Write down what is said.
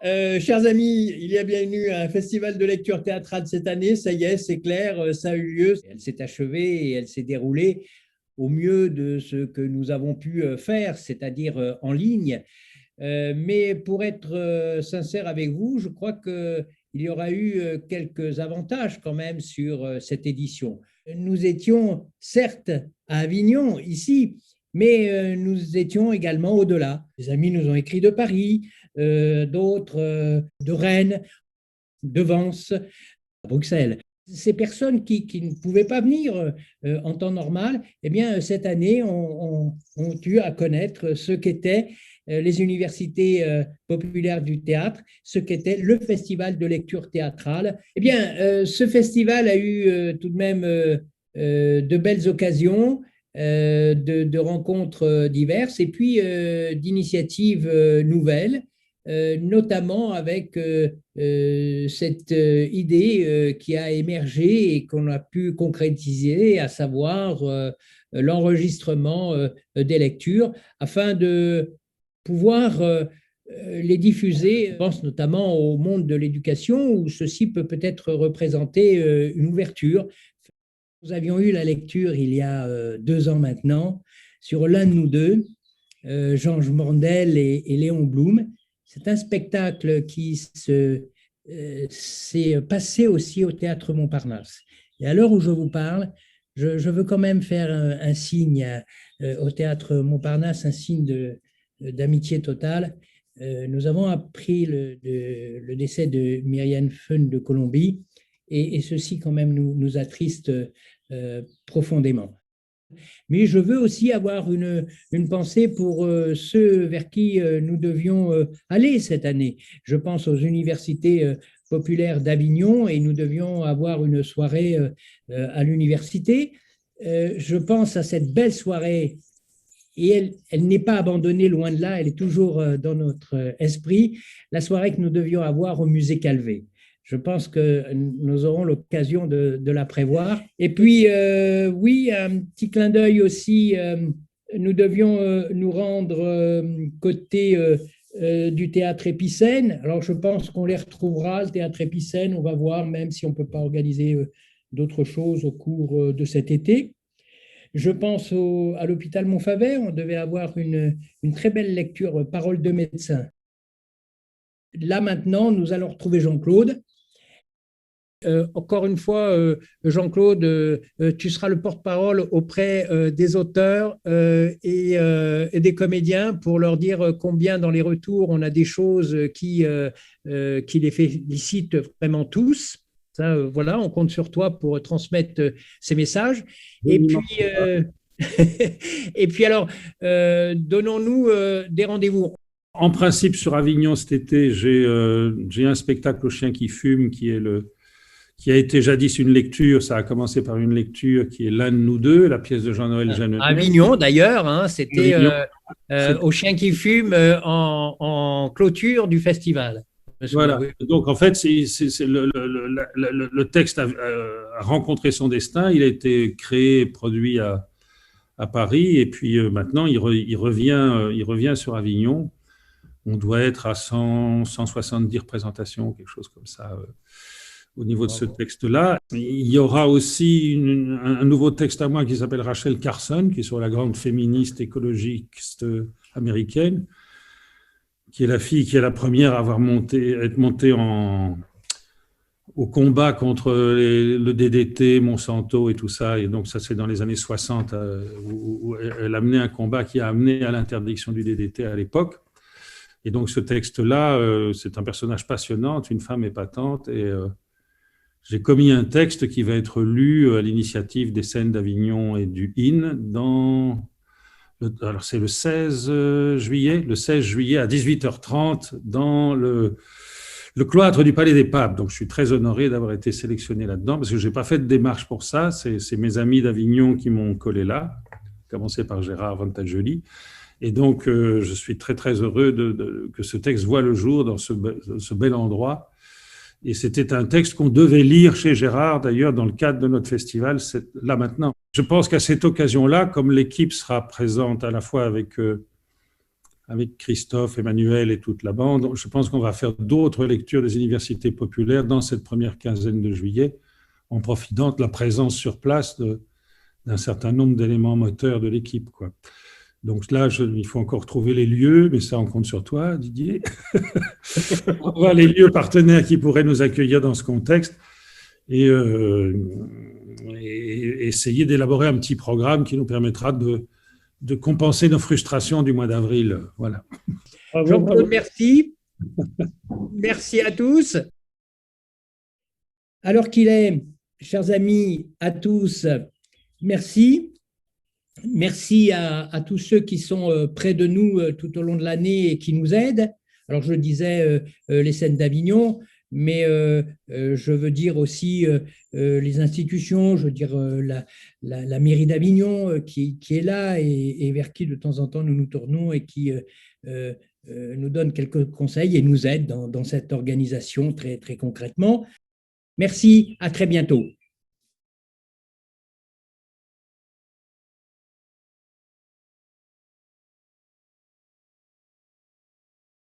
Chers amis, il y a bien eu un festival de lecture théâtrale cette année. Ça y est, c'est clair, ça a eu lieu. Elle s'est achevée et elle s'est déroulée au mieux de ce que nous avons pu faire, c'est-à-dire en ligne. Mais pour être sincère avec vous, je crois qu'il y aura eu quelques avantages quand même sur cette édition. Nous étions certes à Avignon, ici, mais nous étions également au-delà. Des amis nous ont écrit de Paris, d'autres de Rennes, de Vence, à Bruxelles. Ces personnes qui ne pouvaient pas venir en temps normal, eh bien, cette année, ont eu à connaître ce qu'étaient les universités populaires du théâtre, ce qu'était le festival de lecture théâtrale. Eh bien, ce festival a eu tout de même de belles occasions, de rencontres diverses et puis d'initiatives nouvelles, notamment avec cette idée qui a émergé et qu'on a pu concrétiser, à savoir l'enregistrement des lectures, afin de pouvoir les diffuser. Je pense notamment au monde de l'éducation, où ceci peut peut-être représenter une ouverture. Nous avions eu la lecture il y a 2 ans maintenant sur L'un de nous deux, Georges Mandel et Léon Blum. C'est un spectacle qui s'est passé aussi au Théâtre Montparnasse. Et à l'heure où je vous parle, je veux quand même faire un signe au Théâtre Montparnasse, un signe d'amitié totale. Nous avons appris le décès de Myriam Fun de Colombie, et ceci quand même nous attriste profondément. Mais je veux aussi avoir une pensée pour ceux vers qui nous devions aller cette année. Je pense aux universités populaires d'Avignon, et nous devions avoir une soirée à l'université. Je pense à cette belle soirée, et elle n'est pas abandonnée, loin de là, elle est toujours dans notre esprit, la soirée que nous devions avoir au musée Calvé. Je pense que nous aurons l'occasion de la prévoir. Et puis, oui, un petit clin d'œil aussi, nous devions nous rendre côté du théâtre Épicène. Alors, je pense qu'on les retrouvera, le théâtre Épicène, on va voir, même si on ne peut pas organiser d'autres choses au cours de cet été. Je pense à l'hôpital Montfavet, on devait avoir une très belle lecture, Paroles de médecin. Là, maintenant, nous allons retrouver Jean-Claude. Encore une fois, Jean-Claude, tu seras le porte-parole auprès des auteurs et des comédiens pour leur dire combien dans les retours on a des choses qui les félicitent vraiment tous. Ça, voilà, on compte sur toi pour transmettre ces messages. Et puis, et puis alors, donnons-nous des rendez-vous. En principe, sur Avignon cet été, j'ai un spectacle au chien qui fume qui a été jadis une lecture. Ça a commencé par une lecture qui est L'un de nous deux, la pièce de Jean-Noël Jeanneret. Avignon, d'ailleurs, hein, c'était au chien qui fume en clôture du festival. Voilà. Donc, en fait, le texte a rencontré son destin. Il a été créé, produit à Paris. Et puis maintenant, il revient sur Avignon. On doit être à 170 représentations, quelque chose comme ça, au niveau de ce texte-là. Il y aura aussi un nouveau texte à moi qui s'appelle Rachel Carson, qui est sur la grande féministe écologiste américaine, qui est la fille qui est la première à être montée au combat contre le DDT, Monsanto et tout ça. Et donc, ça, c'est dans les années 60, où elle a mené un combat qui a amené à l'interdiction du DDT à l'époque. Et donc, ce texte-là, c'est un personnage passionnant, une femme épatante. Et j'ai commis un texte qui va être lu à l'initiative des Scènes d'Avignon et du IN alors c'est le 16 juillet à 18h30 dans le cloître du Palais des Papes. Donc, je suis très honoré d'avoir été sélectionné là-dedans parce que je n'ai pas fait de démarche pour ça. C'est mes amis d'Avignon qui m'ont collé là, à commencer par Gérard Vantagioli. Et donc, je suis très, très heureux que ce texte voit le jour dans ce bel endroit. Et c'était un texte qu'on devait lire chez Gérard, d'ailleurs, dans le cadre de notre festival, là maintenant. Je pense qu'à cette occasion-là, comme l'équipe sera présente à la fois avec avec Christophe, Emmanuel et toute la bande. Je pense qu'on va faire d'autres lectures des universités populaires dans cette première quinzaine de juillet, en profitant de la présence sur place d'un certain nombre d'éléments moteurs de l'équipe, quoi. Donc là, il faut encore trouver les lieux, mais ça, on compte sur toi, Didier. On voit les lieux partenaires qui pourraient nous accueillir dans ce contexte et essayer d'élaborer un petit programme qui nous permettra de compenser nos frustrations du mois d'avril. Voilà. Jean-Claude, merci. Merci à tous. Alors qu'il est, chers amis, à tous, merci. Merci à tous ceux qui sont près de nous tout au long de l'année et qui nous aident. Alors, je disais les scènes d'Avignon, mais je veux dire aussi les institutions, je veux dire la mairie d'Avignon qui est là et vers qui de temps en temps nous nous tournons et qui nous donne quelques conseils et nous aide dans cette organisation très, très concrètement. Merci, à très bientôt.